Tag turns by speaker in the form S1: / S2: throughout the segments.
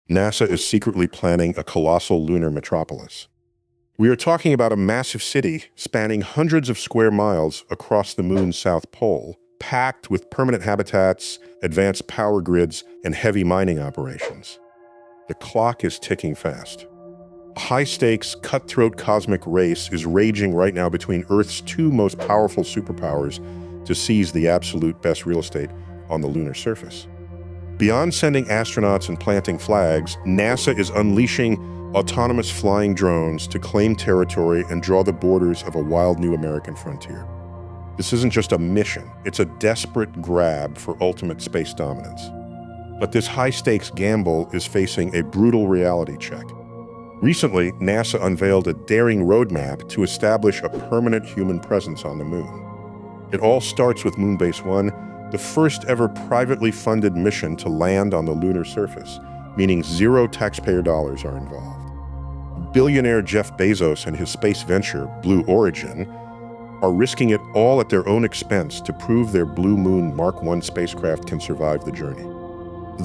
S1: NASA is secretly planning a colossal lunar metropolis. We are talking about a massive city spanning hundreds of square miles across the moon's south pole, packed with permanent habitats, advanced power grids, and heavy mining operations. The clock is ticking fast. A high-stakes, cutthroat cosmic race is raging right now between Earth's two most powerful superpowers to seize the absolute best real estate on the lunar surface. Beyond sending astronauts and planting flags, NASA is unleashing autonomous flying drones to claim territory and draw the borders of a wild new American frontier. This isn't just a mission, it's a desperate grab for ultimate space dominance. But this high-stakes gamble is facing a brutal reality check. Recently, NASA unveiled a daring roadmap to establish a permanent human presence on the moon. It all starts with Moonbase 1, the first ever privately funded mission to land on the lunar surface, meaning zero taxpayer dollars are involved. Billionaire Jeff Bezos and his space venture, Blue Origin, are risking it all at their own expense to prove their Blue Moon Mark I spacecraft can survive the journey.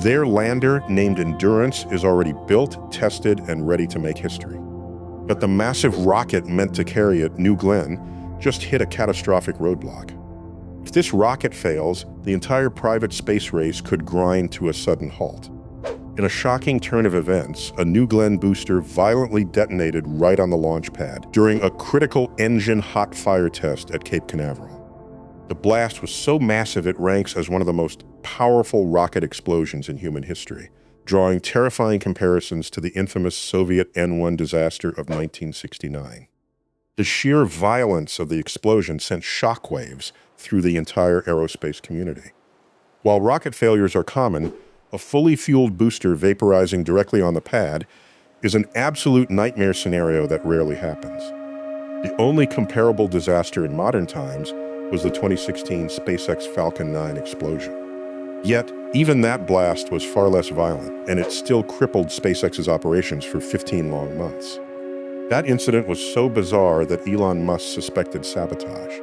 S1: Their lander, named Endurance, is already built, tested, and ready to make history. But the massive rocket meant to carry it, New Glenn, just hit a catastrophic roadblock. If this rocket fails, the entire private space race could grind to a sudden halt. In a shocking turn of events, a New Glenn booster violently detonated right on the launch pad during a critical engine hot fire test at Cape Canaveral. The blast was so massive it ranks as one of the most powerful rocket explosions in human history, drawing terrifying comparisons to the infamous Soviet N-1 disaster of 1969. The sheer violence of the explosion sent shockwaves through the entire aerospace community. While rocket failures are common, a fully fueled booster vaporizing directly on the pad is an absolute nightmare scenario that rarely happens. The only comparable disaster in modern times was the 2016 SpaceX Falcon 9 explosion. Yet, even that blast was far less violent, and it still crippled SpaceX's operations for 15 long months. That incident was so bizarre that Elon Musk suspected sabotage.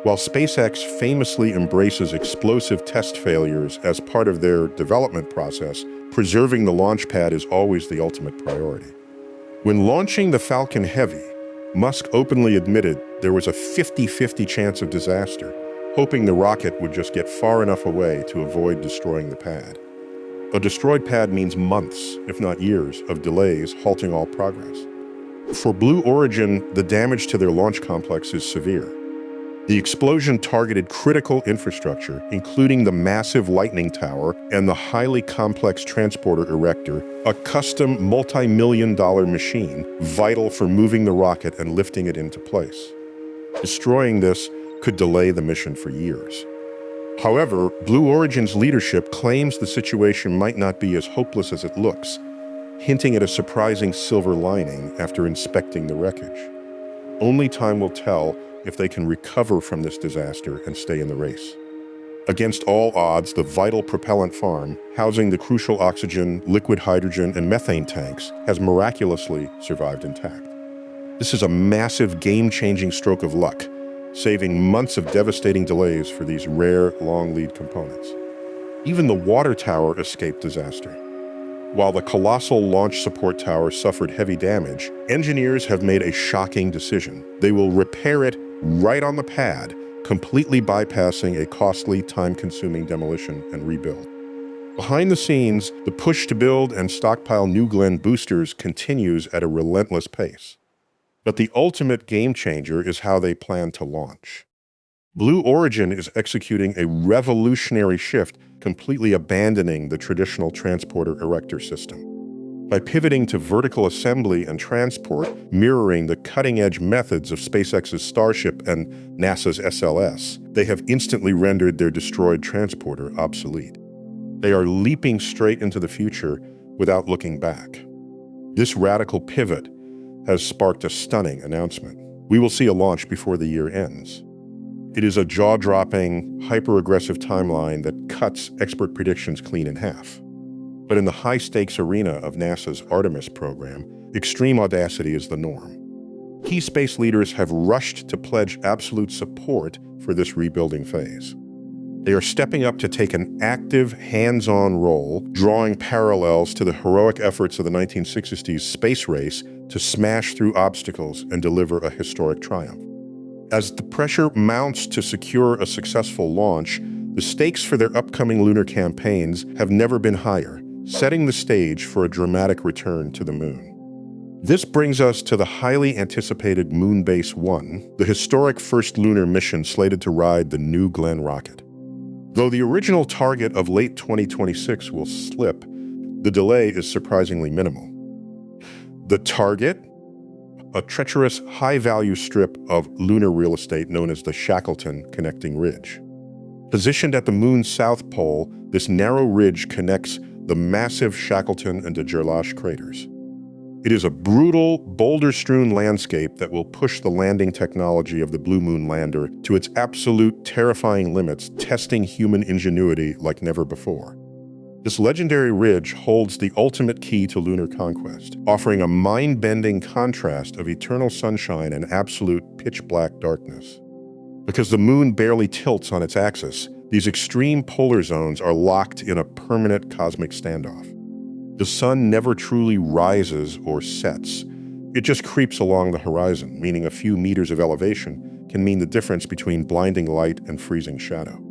S1: While SpaceX famously embraces explosive test failures as part of their development process, preserving the launch pad is always the ultimate priority. When launching the Falcon Heavy, Musk openly admitted there was a 50-50 chance of disaster, hoping the rocket would just get far enough away to avoid destroying the pad. A destroyed pad means months, if not years, of delays, halting all progress. For Blue Origin, the damage to their launch complex is severe. The explosion targeted critical infrastructure, including the massive lightning tower and the highly complex transporter erector, a custom multi-million-dollar machine vital for moving the rocket and lifting it into place. Destroying this could delay the mission for years. However, Blue Origin's leadership claims the situation might not be as hopeless as it looks, hinting at a surprising silver lining after inspecting the wreckage. Only time will tell if they can recover from this disaster and stay in the race. Against all odds, the vital propellant farm, housing the crucial oxygen, liquid hydrogen, and methane tanks, has miraculously survived intact. This is a massive, game-changing stroke of luck, saving months of devastating delays for these rare, long-lead components. Even the water tower escaped disaster. While the colossal launch support tower suffered heavy damage, engineers have made a shocking decision. They will repair it right on the pad, completely bypassing a costly, time-consuming demolition and rebuild. Behind the scenes, the push to build and stockpile New Glenn boosters continues at a relentless pace. But the ultimate game-changer is how they plan to launch. Blue Origin is executing a revolutionary shift, completely abandoning the traditional transporter erector system. By pivoting to vertical assembly and transport, mirroring the cutting-edge methods of SpaceX's Starship and NASA's SLS, they have instantly rendered their destroyed transporter obsolete. They are leaping straight into the future without looking back. This radical pivot has sparked a stunning announcement. We will see a launch before the year ends. It is a jaw-dropping, hyper-aggressive timeline that cuts expert predictions clean in half. But in the high-stakes arena of NASA's Artemis program, extreme audacity is the norm. Key space leaders have rushed to pledge absolute support for this rebuilding phase. They are stepping up to take an active, hands-on role, drawing parallels to the heroic efforts of the 1960s space race to smash through obstacles and deliver a historic triumph. As the pressure mounts to secure a successful launch, the stakes for their upcoming lunar campaigns have never been higher, setting the stage for a dramatic return to the moon. This brings us to the highly anticipated Moon Base 1, the historic first lunar mission slated to ride the New Glenn rocket. Though the original target of late 2026 will slip, the delay is surprisingly minimal. The target? A treacherous, high-value strip of lunar real estate known as the Shackleton Connecting Ridge. Positioned at the moon's south pole, this narrow ridge connects the massive Shackleton and de Gerlache craters. It is a brutal, boulder-strewn landscape that will push the landing technology of the Blue Moon lander to its absolute terrifying limits, testing human ingenuity like never before. This legendary ridge holds the ultimate key to lunar conquest, offering a mind-bending contrast of eternal sunshine and absolute pitch-black darkness. Because the moon barely tilts on its axis, these extreme polar zones are locked in a permanent cosmic standoff. The sun never truly rises or sets. It just creeps along the horizon, meaning a few meters of elevation can mean the difference between blinding light and freezing shadow.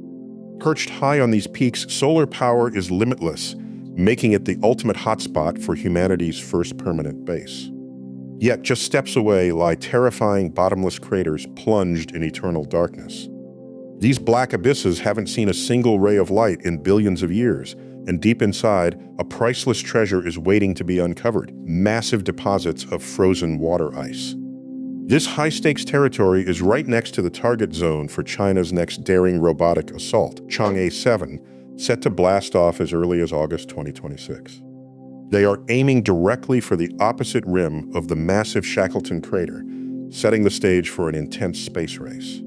S1: Perched high on these peaks, solar power is limitless, making it the ultimate hotspot for humanity's first permanent base. Yet just steps away lie terrifying bottomless craters plunged in eternal darkness. These black abysses haven't seen a single ray of light in billions of years, and deep inside, a priceless treasure is waiting to be uncovered, massive deposits of frozen water ice. This high-stakes territory is right next to the target zone for China's next daring robotic assault, Chang'e 7, set to blast off as early as August 2026. They are aiming directly for the opposite rim of the massive Shackleton crater, setting the stage for an intense space race.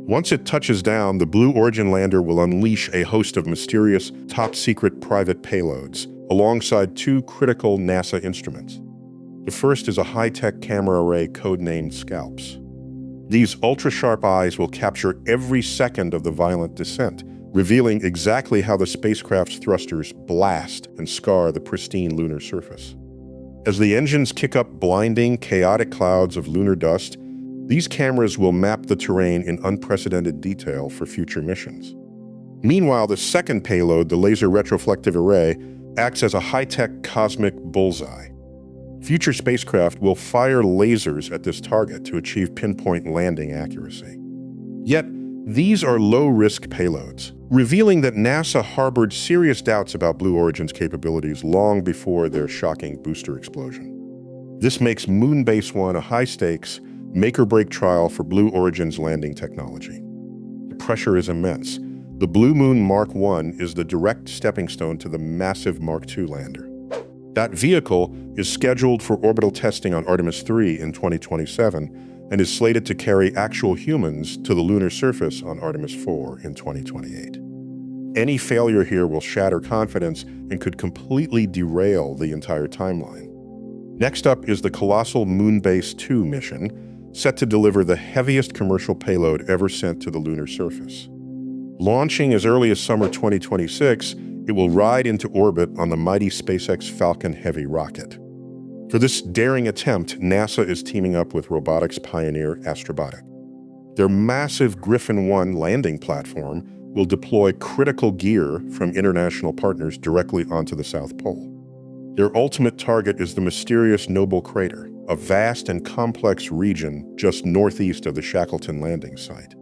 S1: Once it touches down, the Blue Origin lander will unleash a host of mysterious, top-secret private payloads, alongside two critical NASA instruments. The first is a high-tech camera array codenamed Scalps. These ultra-sharp eyes will capture every second of the violent descent, revealing exactly how the spacecraft's thrusters blast and scar the pristine lunar surface. As the engines kick up blinding, chaotic clouds of lunar dust, these cameras will map the terrain in unprecedented detail for future missions. Meanwhile, the second payload, the Laser Retroflective Array, acts as a high-tech cosmic bullseye. Future spacecraft will fire lasers at this target to achieve pinpoint landing accuracy. Yet, these are low-risk payloads, revealing that NASA harbored serious doubts about Blue Origin's capabilities long before their shocking booster explosion. This makes Moon Base 1 a high-stakes, make-or-break trial for Blue Origin's landing technology. The pressure is immense. The Blue Moon Mark 1 is the direct stepping stone to the massive Mark 2 lander. That vehicle is scheduled for orbital testing on Artemis 3 in 2027 and is slated to carry actual humans to the lunar surface on Artemis 4 in 2028. Any failure here will shatter confidence and could completely derail the entire timeline. Next up is the colossal Moon Base 2 mission, set to deliver the heaviest commercial payload ever sent to the lunar surface. Launching as early as summer 2026, it will ride into orbit on the mighty SpaceX Falcon Heavy rocket. For this daring attempt, NASA is teaming up with robotics pioneer Astrobotic. Their massive Griffin 1 landing platform will deploy critical gear from international partners directly onto the South Pole. Their ultimate target is the mysterious Noble Crater, a vast and complex region just northeast of the Shackleton landing site.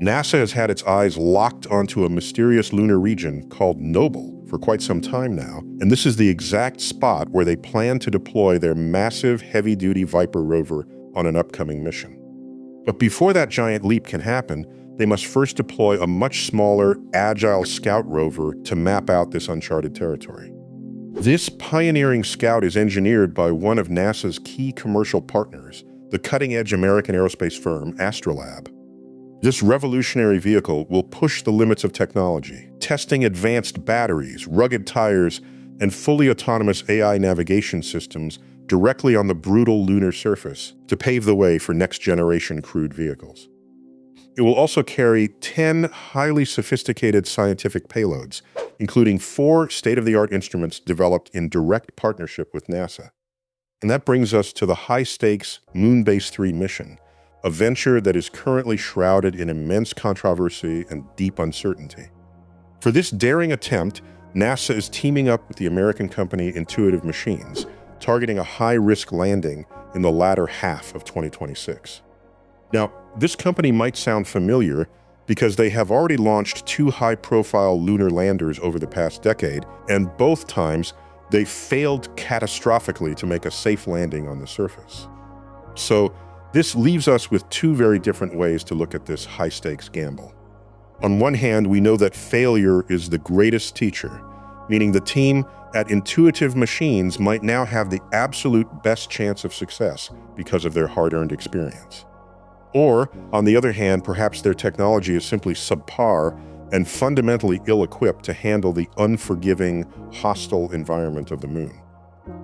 S1: NASA has had its eyes locked onto a mysterious lunar region called Noble for quite some time now, and this is the exact spot where they plan to deploy their massive heavy-duty Viper rover on an upcoming mission. But before that giant leap can happen, they must first deploy a much smaller, agile scout rover to map out this uncharted territory. This pioneering scout is engineered by one of NASA's key commercial partners, the cutting-edge American aerospace firm Astrolab. This revolutionary vehicle will push the limits of technology, testing advanced batteries, rugged tires, and fully autonomous AI navigation systems directly on the brutal lunar surface to pave the way for next-generation crewed vehicles. It will also carry 10 highly sophisticated scientific payloads, including 4 state-of-the-art instruments developed in direct partnership with NASA. And that brings us to the high-stakes Moonbase 3 mission, a venture that is currently shrouded in immense controversy and deep uncertainty. For this daring attempt, NASA is teaming up with the American company Intuitive Machines, targeting a high-risk landing in the latter half of 2026. Now, this company might sound familiar because they have already launched 2 high-profile lunar landers over the past decade, and both times they failed catastrophically to make a safe landing on the surface. So, this leaves us with 2 very different ways to look at this high-stakes gamble. On one hand, we know that failure is the greatest teacher, meaning the team at Intuitive Machines might now have the absolute best chance of success because of their hard-earned experience. Or, on the other hand, perhaps their technology is simply subpar and fundamentally ill-equipped to handle the unforgiving, hostile environment of the moon.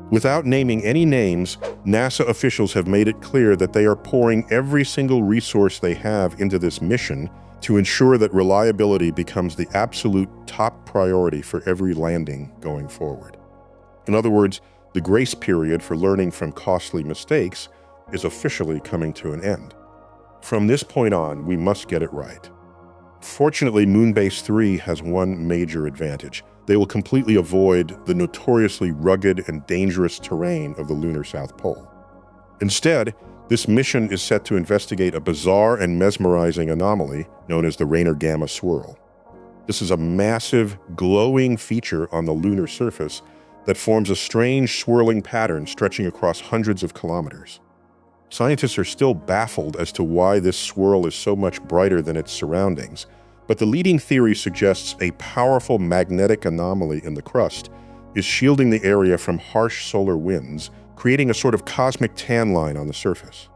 S1: Without naming any names, NASA officials have made it clear that they are pouring every single resource they have into this mission to ensure that reliability becomes the absolute top priority for every landing going forward. In other words, the grace period for learning from costly mistakes is officially coming to an end. From this point on, we must get it right. Fortunately, Moonbase 3 has one major advantage. They will completely avoid the notoriously rugged and dangerous terrain of the lunar South Pole. Instead, this mission is set to investigate a bizarre and mesmerizing anomaly known as the Rainer Gamma Swirl. This is a massive, glowing feature on the lunar surface that forms a strange swirling pattern stretching across hundreds of kilometers. Scientists are still baffled as to why this swirl is so much brighter than its surroundings, but the leading theory suggests a powerful magnetic anomaly in the crust is shielding the area from harsh solar winds, creating a sort of cosmic tan line on the surface.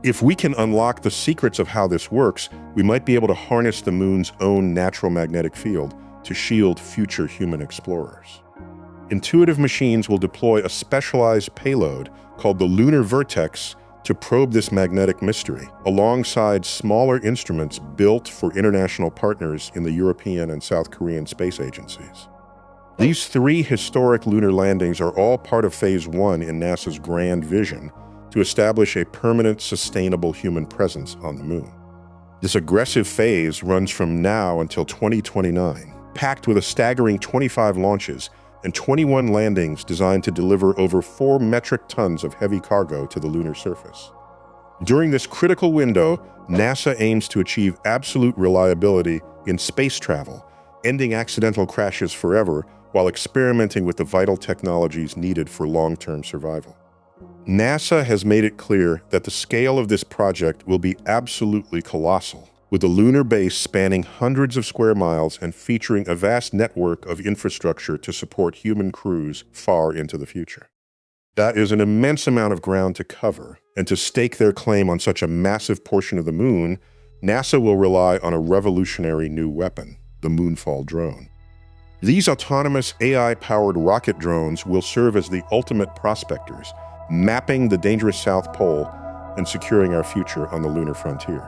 S1: If we can unlock the secrets of how this works, we might be able to harness the moon's own natural magnetic field to shield future human explorers. Intuitive Machines will deploy a specialized payload called the Lunar Vertex to probe this magnetic mystery, alongside smaller instruments built for international partners in the European and South Korean space agencies. These 3 historic lunar landings are all part of Phase 1 in NASA's grand vision to establish a permanent, sustainable human presence on the moon. This aggressive phase runs from now until 2029, packed with a staggering 25 launches and 21 landings designed to deliver over 4 metric tons of heavy cargo to the lunar surface. During this critical window, NASA aims to achieve absolute reliability in space travel, ending accidental crashes forever while experimenting with the vital technologies needed for long-term survival. NASA has made it clear that the scale of this project will be absolutely colossal, with the lunar base spanning hundreds of square miles and featuring a vast network of infrastructure to support human crews far into the future. That is an immense amount of ground to cover, and to stake their claim on such a massive portion of the moon, NASA will rely on a revolutionary new weapon, the Moonfall drone. These autonomous AI-powered rocket drones will serve as the ultimate prospectors, mapping the dangerous South Pole and securing our future on the lunar frontier.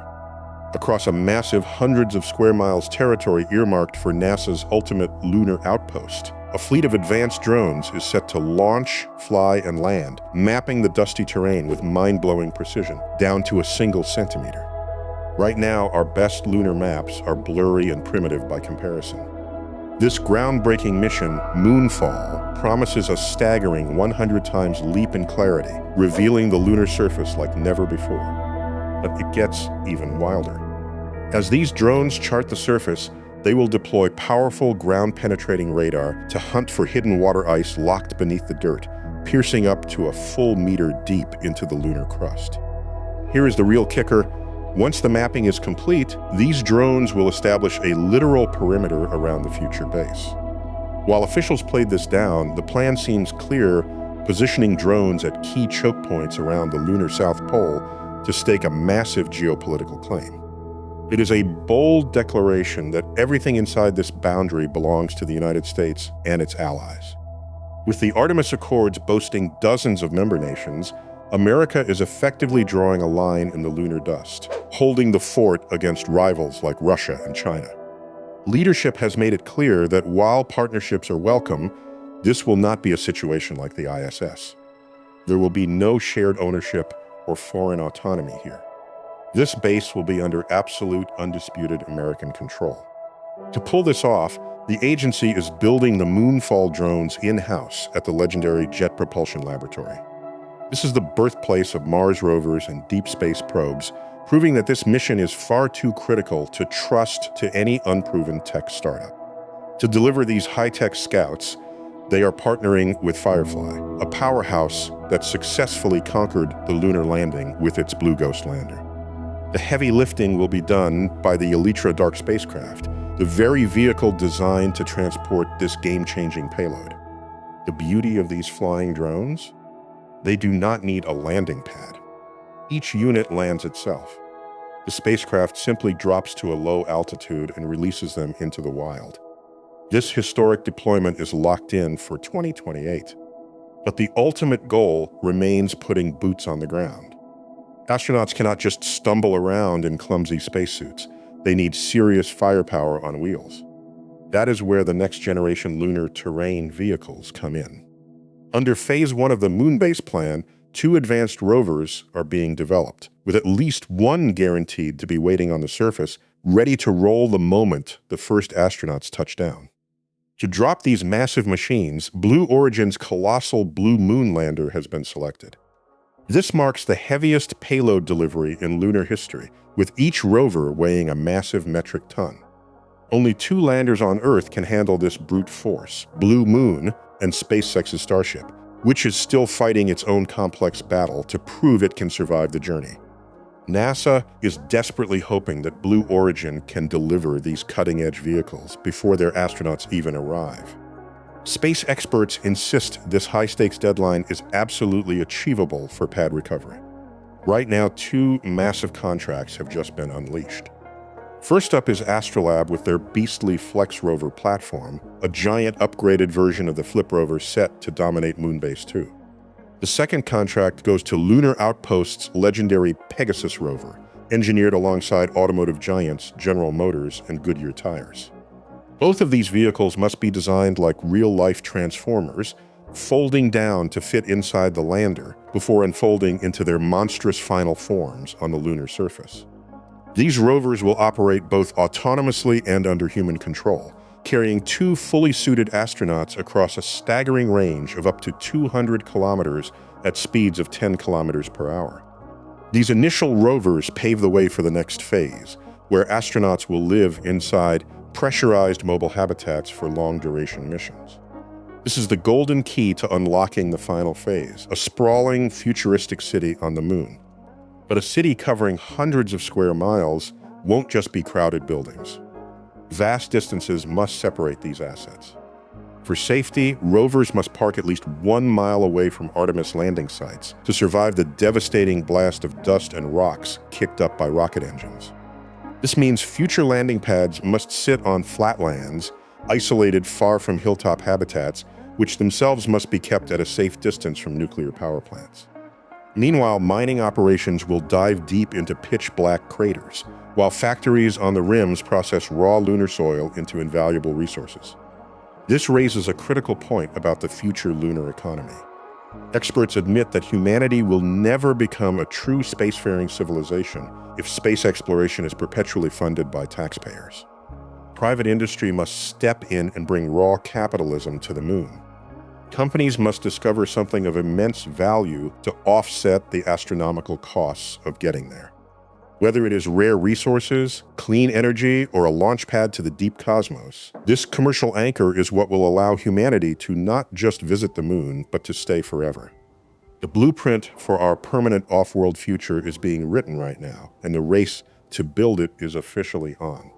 S1: Across a massive hundreds of square miles territory earmarked for NASA's ultimate lunar outpost, a fleet of advanced drones is set to launch, fly, and land, mapping the dusty terrain with mind-blowing precision, down to a single centimeter. Right now, our best lunar maps are blurry and primitive by comparison. This groundbreaking mission, Moonfall, promises a staggering 100 times leap in clarity, revealing the lunar surface like never before. But it gets even wilder. As these drones chart the surface, they will deploy powerful ground-penetrating radar to hunt for hidden water ice locked beneath the dirt, piercing up to a full meter deep into the lunar crust. Here is the real kicker. Once the mapping is complete, these drones will establish a literal perimeter around the future base. While officials played this down, the plan seems clear, positioning drones at key choke points around the lunar South Pole to stake a massive geopolitical claim. It is a bold declaration that everything inside this boundary belongs to the United States and its allies. With the Artemis Accords boasting dozens of member nations, America is effectively drawing a line in the lunar dust, holding the fort against rivals like Russia and China. Leadership has made it clear that while partnerships are welcome, this will not be a situation like the ISS. There will be no shared ownership or foreign autonomy here. This base will be under absolute, undisputed American control. To pull this off, the agency is building the Moonfall drones in-house at the legendary Jet Propulsion Laboratory. This is the birthplace of Mars rovers and deep space probes, proving that this mission is far too critical to trust to any unproven tech startup. To deliver these high-tech scouts, they are partnering with Firefly, a powerhouse that successfully conquered the lunar landing with its Blue Ghost lander. The heavy lifting will be done by the Elytra dark spacecraft, the very vehicle designed to transport this game-changing payload. The beauty of these flying drones? They do not need a landing pad. Each unit lands itself. The spacecraft simply drops to a low altitude and releases them into the wild. This historic deployment is locked in for 2028. But the ultimate goal remains putting boots on the ground. Astronauts cannot just stumble around in clumsy spacesuits. They need serious firepower on wheels. That is where the next-generation lunar terrain vehicles come in. Under Phase 1 of the Moon Base plan, 2 advanced rovers are being developed, with at least one guaranteed to be waiting on the surface, ready to roll the moment the first astronauts touch down. To drop these massive machines, Blue Origin's colossal Blue Moon lander has been selected. This marks the heaviest payload delivery in lunar history, with each rover weighing a massive metric ton. Only 2 landers on Earth can handle this brute force, Blue Moon and SpaceX's Starship, which is still fighting its own complex battle to prove it can survive the journey. NASA is desperately hoping that Blue Origin can deliver these cutting-edge vehicles before their astronauts even arrive. Space experts insist this high-stakes deadline is absolutely achievable for pad recovery. Right now, 2 massive contracts have just been unleashed. First up is Astrolab with their beastly Flex rover platform, a giant upgraded version of the Flip rover set to dominate Moonbase 2. The second contract goes to Lunar Outpost's legendary Pegasus rover, engineered alongside automotive giants General Motors and Goodyear tires. Both of these vehicles must be designed like real-life transformers, folding down to fit inside the lander before unfolding into their monstrous final forms on the lunar surface. These rovers will operate both autonomously and under human control, carrying 2 fully suited astronauts across a staggering range of up to 200 kilometers at speeds of 10 kilometers per hour. These initial rovers pave the way for the next phase, where astronauts will live inside pressurized mobile habitats for long-duration missions. This is the golden key to unlocking the final phase, a sprawling, futuristic city on the moon. But a city covering hundreds of square miles won't just be crowded buildings. Vast distances must separate these assets. For safety, rovers must park at least 1 mile away from Artemis landing sites to survive the devastating blast of dust and rocks kicked up by rocket engines. This means future landing pads must sit on flatlands, isolated far from hilltop habitats, which themselves must be kept at a safe distance from nuclear power plants. Meanwhile, mining operations will dive deep into pitch-black craters, while factories on the rims process raw lunar soil into invaluable resources. This raises a critical point about the future lunar economy. Experts admit that humanity will never become a true spacefaring civilization if space exploration is perpetually funded by taxpayers. Private industry must step in and bring raw capitalism to the moon. Companies must discover something of immense value to offset the astronomical costs of getting there. Whether it is rare resources, clean energy, or a launch pad to the deep cosmos, this commercial anchor is what will allow humanity to not just visit the moon, but to stay forever. The blueprint for our permanent off-world future is being written right now, and the race to build it is officially on.